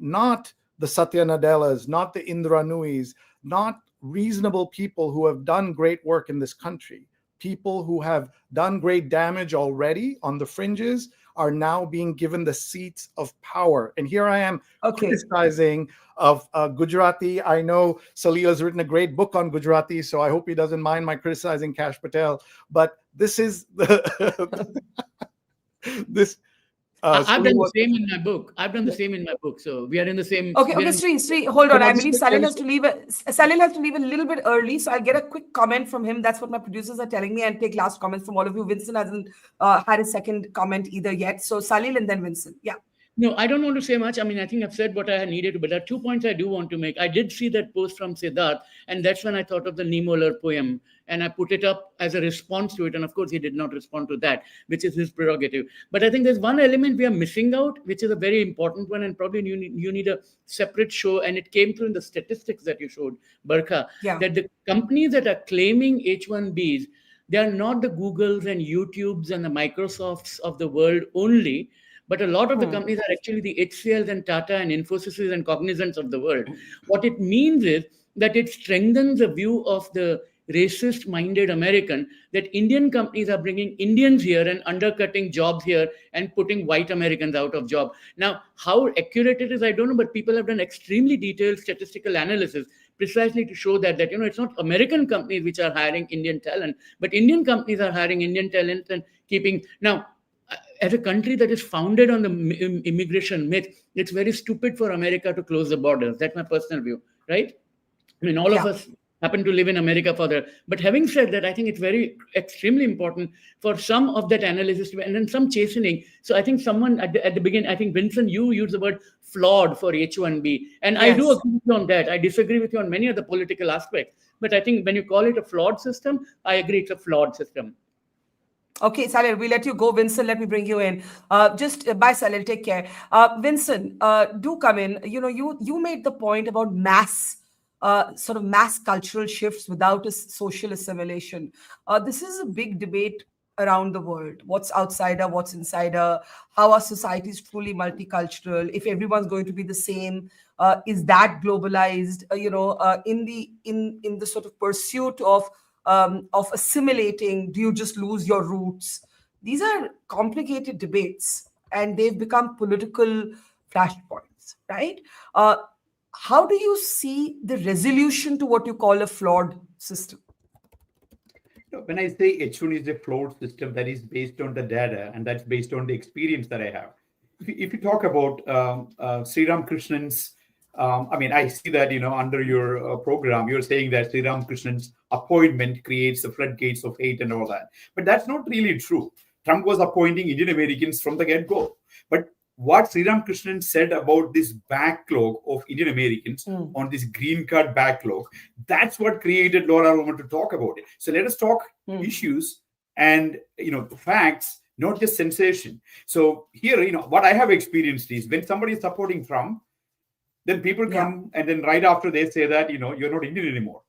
Speaker 4: not the Satya Nadellas, not the Indra Nuis, not reasonable people who have done great work in this country. People who have done great damage already on the fringes are now being given the seats of power. And here I am criticizing of Gujarati. I know Salil has written a great book on Gujarati, so I hope he doesn't mind my criticizing Kash Patel. But this is the this.
Speaker 8: I've done the same in my book. So we are in the same.
Speaker 1: Okay, Sri, hold on. I believe Salil has to leave. Salil has to leave a little bit early, so I'll get a quick comment from him. That's what my producers are telling me, and take last comments from all of you. Vincent hasn't had a second comment either yet. So Salil and then Vincent. Yeah.
Speaker 8: No, I don't want to say much. I mean, I think I've said what I needed to, but there are 2 points I do want to make. I did see that post from Siddharth, and that's when I thought of the Niemöller poem, and I put it up as a response to it. And of course, he did not respond to that, which is his prerogative. But I think there's one element we are missing out, which is a very important one, and probably you need a separate show. And it came through in the statistics that you showed, Barkha, that the companies that are claiming H-1Bs, they are not the Googles and YouTubes and the Microsofts of the world only, but a lot of the companies are actually the HCLs and Tata and Infosys and Cognizants of the world. What it means is that it strengthens the view of the racist-minded American that Indian companies are bringing Indians here and undercutting jobs here and putting white Americans out of job. Now, how accurate it is, I don't know, but people have done extremely detailed statistical analysis precisely to show that it's not American companies which are hiring Indian talent, but Indian companies are hiring Indian talent and keeping... Now, as a country that is founded on the immigration myth, it's very stupid for America to close the borders. That's my personal view, right? I mean, all of us happen to live in America for that. But having said that, I think it's extremely important for some of that analysis and then some chastening. So I think someone at the beginning, I think Vincent, you used the word flawed for H-1B. And I do agree with you on that. I disagree with you on many of the political aspects. But I think when you call it a flawed system, I agree it's a flawed system.
Speaker 1: Okay, Salil, we let you go. Vincent, let me bring you in. Bye, Salil. Take care. Vincent, do come in. You made the point about mass cultural shifts without a social assimilation. This is a big debate around the world. What's outsider, what's insider, how are societies truly multicultural, if everyone's going to be the same, is that globalized, in the sort of pursuit of assimilating, do you just lose your roots? These are complicated debates and they've become political flashpoints, right? How do you see the resolution to what you call a flawed system?
Speaker 7: When I say H1 is a flawed system, that is based on the data and that's based on the experience that I have. If you talk about Sriram Krishnan's, I see that, under your program, you're saying that Sriram Krishnan's appointment creates the floodgates of hate and all that. But that's not really true. Trump was appointing Indian Americans from the get-go. But what Sriram Krishnan said about this backlog of Indian Americans on this green card backlog, that's what created Laura Roman to talk about it. So let us talk issues and, facts, not just sensation. So here, what I have experienced is when somebody is supporting Trump, then people come and then right after they say that, you're not Indian anymore.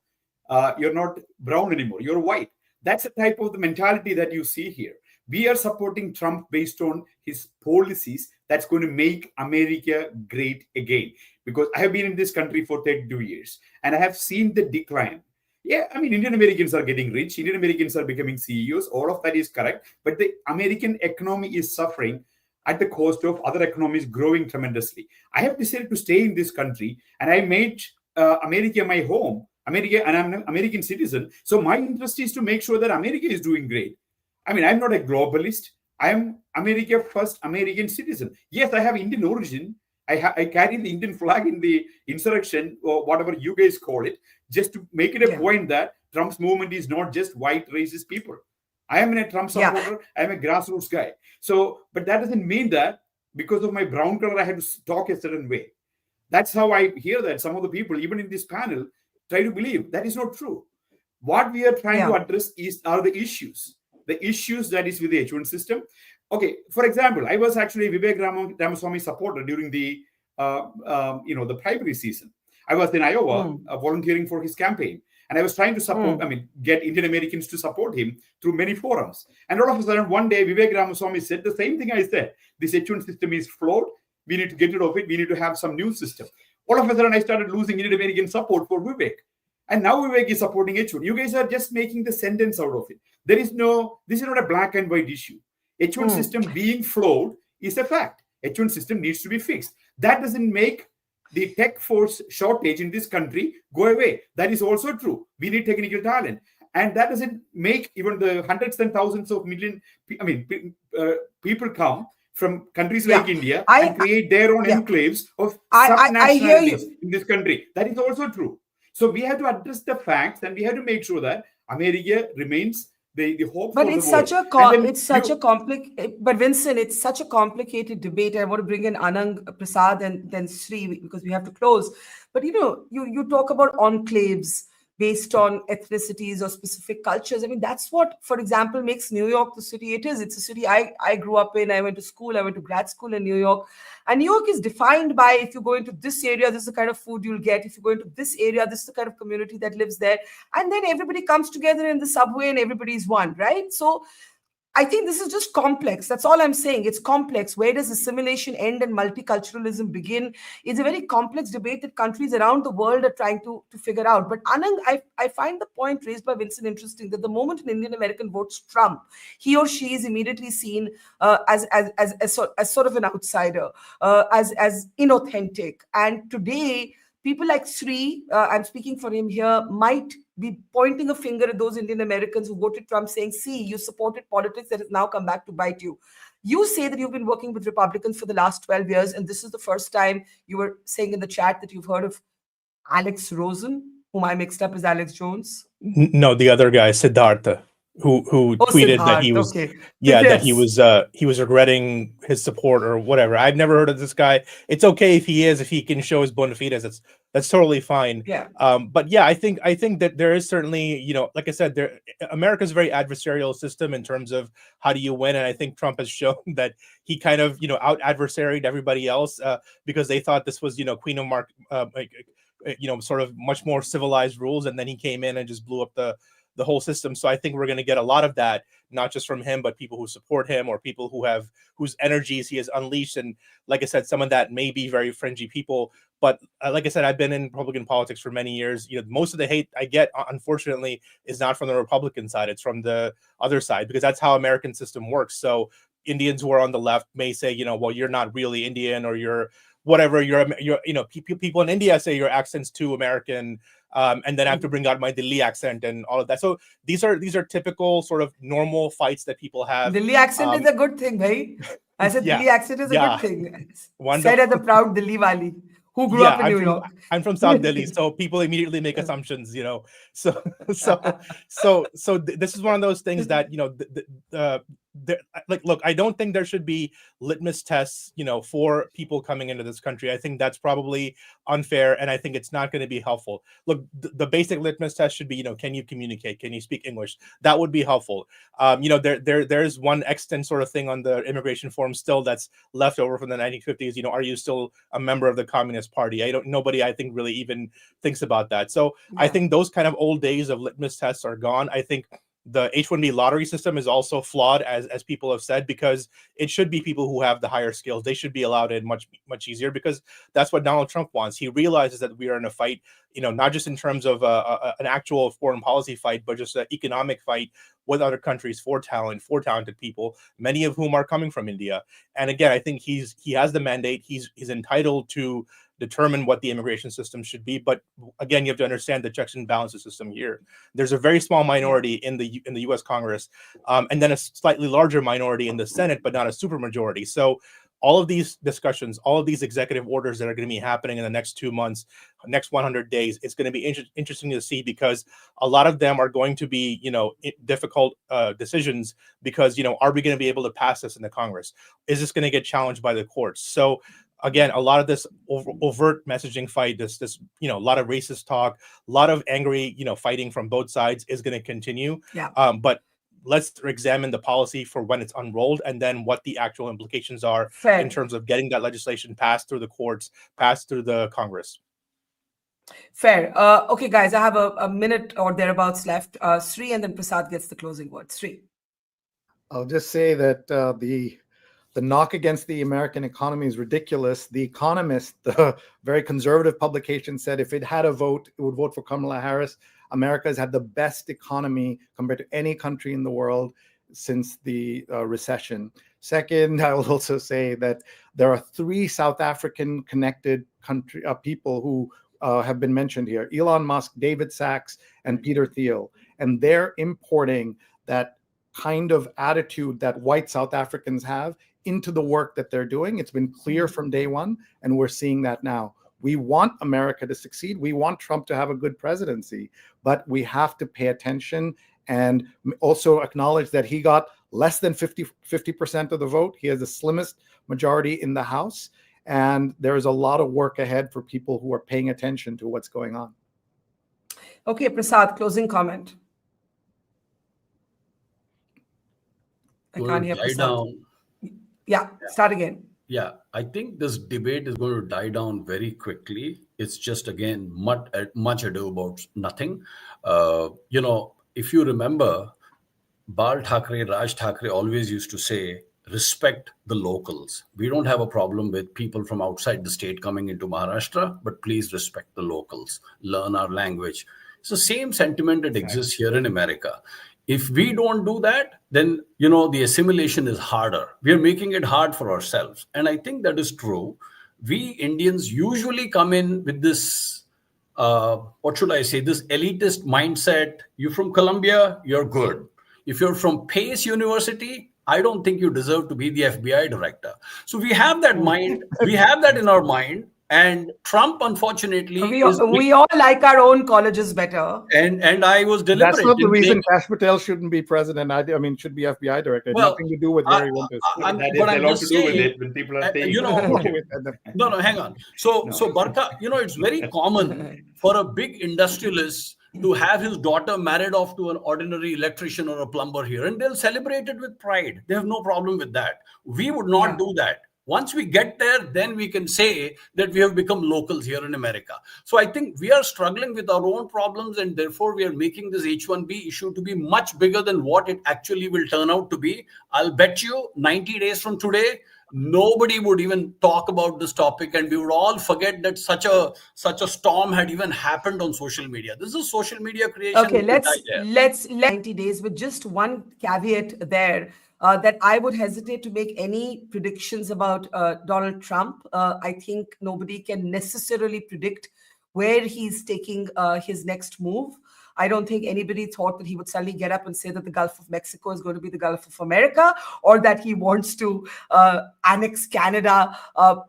Speaker 7: You're not brown anymore. You're white. That's the type of the mentality that you see here. We are supporting Trump based on his policies that's going to make America great again. Because I have been in this country for 32 years and I have seen the decline. Yeah, I mean, Indian Americans are getting rich. Indian Americans are becoming CEOs. All of that is correct. But the American economy is suffering at the cost of other economies growing tremendously. I have decided to stay in this country, and I made America my home. America, and I'm an American citizen. So my interest is to make sure that America is doing great. I mean, I'm not a globalist. I am America first American citizen. Yes, I have Indian origin. I carry the Indian flag in the insurrection, or whatever you guys call it, just to make it a point that Trump's movement is not just white racist people. I am a Trump supporter. I am a grassroots guy. So, but that doesn't mean that because of my brown color, I have to talk a certain way. That's how I hear that some of the people, even in this panel, try to believe that is not true. What we are trying to address are the issues that is with the H1 system. Okay, for example, I was actually a Vivek Ramaswamy supporter during the the primary season. I was in Iowa volunteering for his campaign, and I was trying to support, get Indian Americans to support him through many forums. And all of a sudden, one day, Vivek Ramaswamy said the same thing I said. This H1 system is flawed. We need to get rid of it. We need to have some new system. All of a sudden, I started losing Indian American support for Vivek. And now Vivek is supporting H1. You guys are just making the sentence out of it. This is not a black and white issue. H1 system being flawed is a fact. H1 system needs to be fixed. That doesn't make the tech force shortage in this country go away. That is also true. We need technical talent. And that doesn't make even the hundreds and thousands of people come from countries like India and create their own enclaves of subnationalities in this country. That is also true. So we have to address the facts, and we have to make sure that America remains the hope.
Speaker 1: But it's such a but Vincent, it's such a complicated debate. I want to bring in Anang, Prasad, and then Sri, because we have to close. But you talk about enclaves based on ethnicities or specific cultures. I mean, that's what, for example, makes New York the city it is. It's a city I grew up in. I went to school. I went to grad school in New York. And New York is defined by, if you go into this area, this is the kind of food you'll get. If you go into this area, this is the kind of community that lives there. And then everybody comes together in the subway and everybody's one, right? So I think this is just complex. That's all I'm saying. It's complex. Where does assimilation end and multiculturalism begin? It's a very complex debate that countries around the world are trying to figure out. But Anand, I find the point raised by Vincent interesting, that the moment an Indian American votes Trump, he or she is immediately seen as sort of an outsider, as inauthentic. And today, people like Sri, I'm speaking for him here, might be pointing a finger at those Indian Americans who voted Trump, saying, see, you supported politics that has now come back to bite you. You say that you've been working with Republicans for the last 12 years, and this is the first time you were saying in the chat that you've heard of Alex Rosen, whom I mixed up as Alex Jones.
Speaker 5: No, the other guy, Siddhartha, who tweeted that he was that he was regretting his support or whatever. I've never heard of this guy. It's okay if he can show his bona fides. That's totally fine.
Speaker 1: Yeah.
Speaker 5: But yeah, I think that there is certainly, like I said, America's a very adversarial system in terms of how do you win, and I think Trump has shown that he kind of out adversaried everybody else because they thought this was Queen of Mark sort of much more civilized rules, and then he came in and just blew up the whole system. So I think we're going to get a lot of that, not just from him, but people who support him or people whose energies he has unleashed. And like I said, some of that may be very fringy people. But like I said, I've been in Republican politics for many years. Most of the hate I get, unfortunately, is not from the Republican side. It's from the other side, because that's how American system works. So Indians who are on the left may say, well, you're not really Indian, or you're whatever. People in India say your accent's too American. And then I have to bring out my Delhi accent and all of that. So these are typical sort of normal fights that people have.
Speaker 1: Delhi accent is a good thing, bhai. I said Delhi accent is a good thing. Said as a proud Delhi wali who grew up in New York.
Speaker 5: I'm from South Delhi, so people immediately make assumptions, So this is one of those things that look, I don't think there should be litmus tests, for people coming into this country. I think that's probably unfair, and I think it's not going to be helpful. Look, the basic litmus test should be, can you communicate? Can you speak English? That would be helpful. There's one extant sort of thing on the immigration form still that's left over from the 1950s. Are you still a member of the Communist Party? Nobody, I think, really even thinks about that. So I think those kind of old days of litmus tests are gone. I think the H-1B lottery system is also flawed, as people have said, because it should be people who have the higher skills. They should be allowed in much easier, because that's what Donald Trump wants. He realizes that we are in a fight, not just in terms of an actual foreign policy fight, but just an economic fight with other countries for talent, for talented people, many of whom are coming from India. And again, I think he has the mandate. He's entitled to determine what the immigration system should be. But again, you have to understand the checks and balances system here. There's a very small minority in the U.S. Congress, and then a slightly larger minority in the Senate, but not a supermajority. So all of these discussions, all of these executive orders that are going to be happening in the next 2 months, next 100 days, it's going to be interesting to see, because a lot of them are going to be, difficult decisions, because, are we going to be able to pass this in the Congress? Is this going to get challenged by the courts? So again, a lot of this overt messaging fight, this a lot of racist talk, a lot of angry, fighting from both sides is going to continue.
Speaker 1: Yeah.
Speaker 5: But let's examine the policy for when it's unrolled, and then what the actual implications are in terms of getting that legislation passed through the courts, passed through the Congress.
Speaker 1: Fair. Okay, guys, I have a minute or thereabouts left. Sri, and then Prasad gets the closing word. Sri.
Speaker 4: I'll just say that the knock against the American economy is ridiculous. The Economist, the very conservative publication, said if it had a vote, it would vote for Kamala Harris. America has had the best economy compared to any country in the world since the recession. Second, I will also say that there are 3 South African connected people who have been mentioned here: Elon Musk, David Sachs, and Peter Thiel. And they're importing that kind of attitude that white South Africans have into the work that they're doing. It's been clear from day one, and we're seeing that now. We want America to succeed. We want Trump to have a good presidency, but we have to pay attention and also acknowledge that he got less than 50% of the vote. He has the slimmest majority in the House, and there is a lot of work ahead for people who are paying attention to what's going on.
Speaker 1: Okay, Prasad, closing comment. I can't hear Prasad. Yeah, start again.
Speaker 6: Yeah, I think this debate is going to die down very quickly. It's just, again, much ado about nothing. If you remember, Bal Thackeray, Raj Thackeray always used to say, respect the locals. We don't have a problem with people from outside the state coming into Maharashtra, but please respect the locals, learn our language. It's the same sentiment that exists here in America. If we don't do that, then, the assimilation is harder. We are making it hard for ourselves. And I think that is true. We Indians usually come in with this, this elitist mindset. You're from Columbia, you're good. If you're from Pace University, I don't think you deserve to be the FBI director. So we have that mind. We have that in our mind. And Trump, unfortunately,
Speaker 1: we all like our own colleges better.
Speaker 6: And I was deliberate.
Speaker 4: That's not the reason Kash Patel shouldn't be president. I mean, should be FBI director.
Speaker 6: Well,
Speaker 4: nothing to do with where he went to school.
Speaker 7: That is a lot to do with it when people are saying.
Speaker 6: No, hang on. So Barkha, it's very common for a big industrialist to have his daughter married off to an ordinary electrician or a plumber here, and they'll celebrate it with pride. They have no problem with that. We would not do that. Once we get there, then we can say that we have become locals here in America. So I think we are struggling with our own problems, and therefore we are making this H-1B issue to be much bigger than what it actually will turn out to be. I'll bet you 90 days from today, nobody would even talk about this topic, and we would all forget that such a storm had even happened on social media. This is social media creation.
Speaker 1: Okay, let's 90 days with just one caveat there. That I would hesitate to make any predictions about Donald Trump. I think nobody can necessarily predict where he's taking his next move. I don't think anybody thought that he would suddenly get up and say that the Gulf of Mexico is going to be the Gulf of America, or that he wants to annex Canada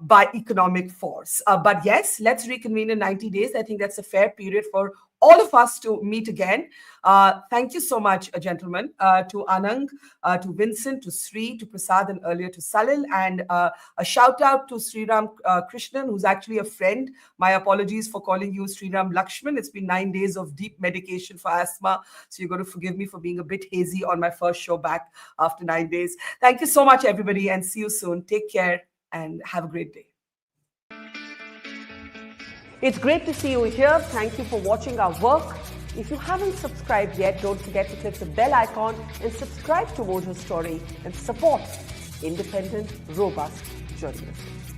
Speaker 1: by economic force. But yes, let's reconvene in 90 days. I think that's a fair period for all of us to meet again. Thank you so much, gentlemen, to Anang, to Vincent, to Sri, to Prasad, and earlier to Salil. And a shout out to Sriram Krishnan, who's actually a friend. My apologies for calling you Sriram Lakshman. It's been 9 days of deep medication for asthma. So you're going to forgive me for being a bit hazy on my first show back after 9 days. Thank you so much, everybody, and see you soon. Take care and have a great day.
Speaker 11: It's great to see you here. Thank you for watching our work. If you haven't subscribed yet, don't forget to click the bell icon and subscribe to Mojo Story and support independent, robust journalism.